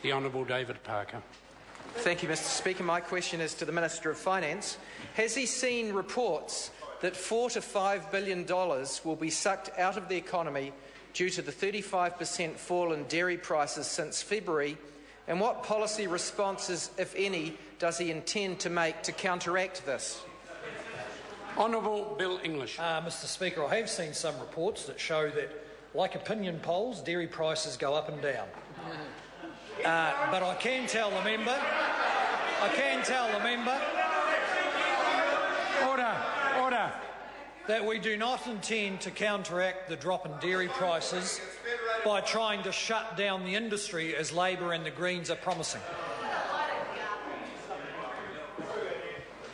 The Honourable David Parker. Thank you, Mr Speaker. My question is to the Minister of Finance. Has he seen reports that $4 to $5 billion will be sucked out of the economy due to the 35% fall in dairy prices since February? And what policy responses, if any, does he intend to make to counteract this? Honourable Bill English. Mr Speaker, I have seen some reports that show that, like opinion polls, dairy prices go up and down. But I can tell the member, Order. that we do not intend to counteract the drop in dairy prices by trying to shut down the industry as Labor and the Greens are promising.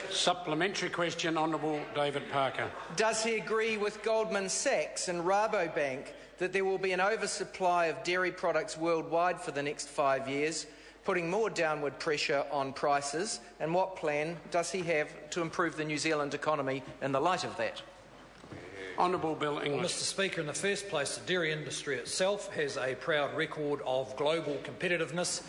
Supplementary question, Honourable David Parker. Does he agree with Goldman Sachs and Rabobank that there will be an oversupply of dairy products worldwide for the next 5 years, putting more downward pressure on prices? And what plan does he have to improve the New Zealand economy in the light of that? Honourable Bill English. Well, Mr Speaker, in the first place, the dairy industry itself has a proud record of global competitiveness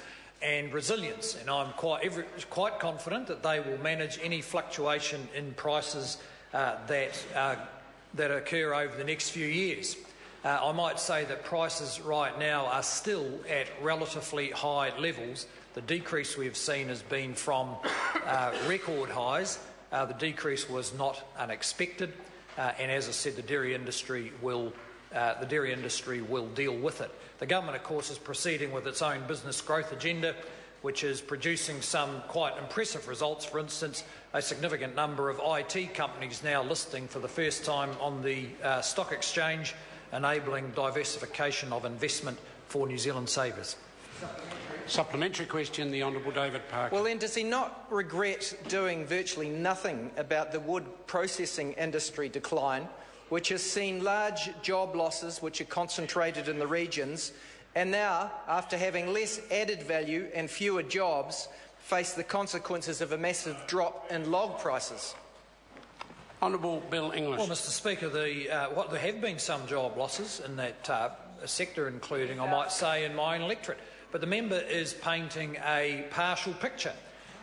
and resilience, and I'm quite confident that they will manage any fluctuation in prices that occur over the next few years. I might say that prices right now are still at relatively high levels. The decrease we have seen has been from record highs. The decrease was not unexpected, and as I said, the dairy industry will deal with it. The government, of course, is proceeding with its own business growth agenda, which is producing some quite impressive results. For instance, a significant number of IT companies now listing for the first time on the stock exchange, enabling diversification of investment for New Zealand savers. Supplementary question, the Honourable David Parker. Well then, does he not regret doing virtually nothing about the wood processing industry decline, which has seen large job losses which are concentrated in the regions, and now, after having less added value and fewer jobs, face the consequences of a massive drop in log prices? Honourable Bill English. Well, Mr Speaker, there have been some job losses in that sector, including, I might say, in my own electorate. But the member is painting a partial picture.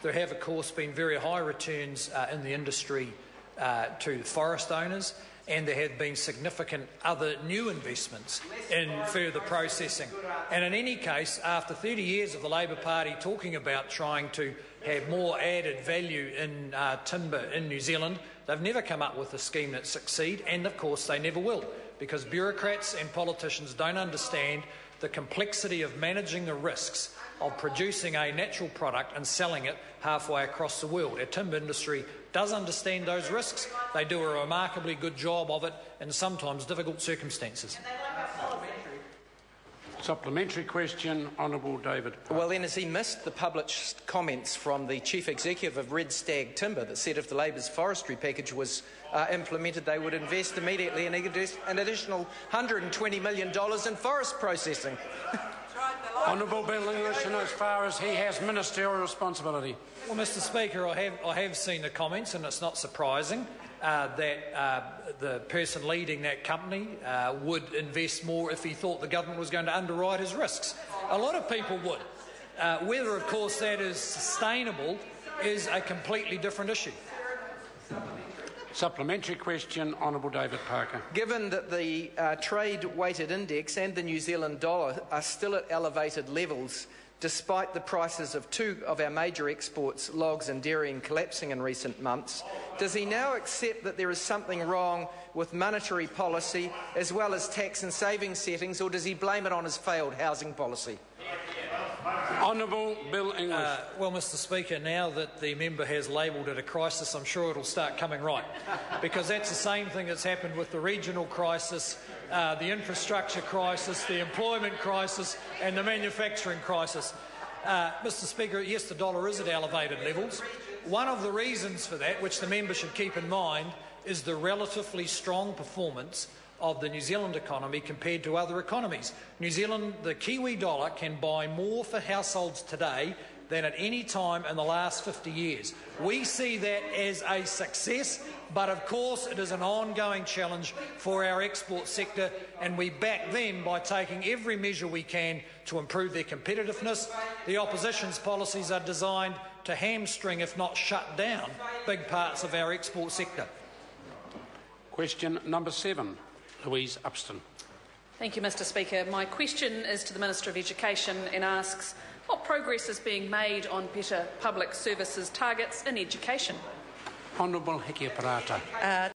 There have, of course, been very high returns in the industry to forest owners, and there have been significant other new investments in further processing. And in any case, after 30 years of the Labor Party talking about trying to have more added value in timber in New Zealand, they've never come up with a scheme that succeeds, and of course they never will, because bureaucrats and politicians don't understand the complexity of managing the risks of producing a natural product and selling it halfway across the world. Our timber industry does understand those risks. They do a remarkably good job of it in sometimes difficult circumstances. Supplementary question, Honourable David Parker. Well then, has he missed the published comments from the Chief Executive of Red Stag Timber that said if the Labour's forestry package was implemented, they would invest immediately an additional $120 million in forest processing? Honourable Bill English, and as far as he has ministerial responsibility. Well, Mr Speaker, I have seen the comments, and it's not surprising that the person leading that company would invest more if he thought the government was going to underwrite his risks. A lot of people would. Whether, of course, that is sustainable is a completely different issue. Supplementary question, Honourable David Parker. Given that the trade-weighted index and the New Zealand dollar are still at elevated levels, despite the prices of two of our major exports, logs and dairying, collapsing in recent months, does he now accept that there is something wrong with monetary policy as well as tax and savings settings, or does he blame it on his failed housing policy? Honourable Bill English. Well, Mr Speaker, now that the member has labelled it a crisis, I'm sure it'll start coming right, because that's the same thing that's happened with the regional crisis, the infrastructure crisis, the employment crisis and the manufacturing crisis. Mr Speaker, yes, the dollar is at elevated levels. One of the reasons for that, which the member should keep in mind, is the relatively strong performance of the New Zealand economy compared to other economies. New Zealand, the Kiwi dollar can buy more for households today than at any time in the last 50 years. We see that as a success, but of course it is an ongoing challenge for our export sector, and we back them by taking every measure we can to improve their competitiveness. The opposition's policies are designed to hamstring, if not shut down, big parts of our export sector. Question number 7, Louise Upston. Thank you, Mr Speaker. My question is to the Minister of Education and asks what progress is being made on better public services targets in education. Honourable Heke Parata.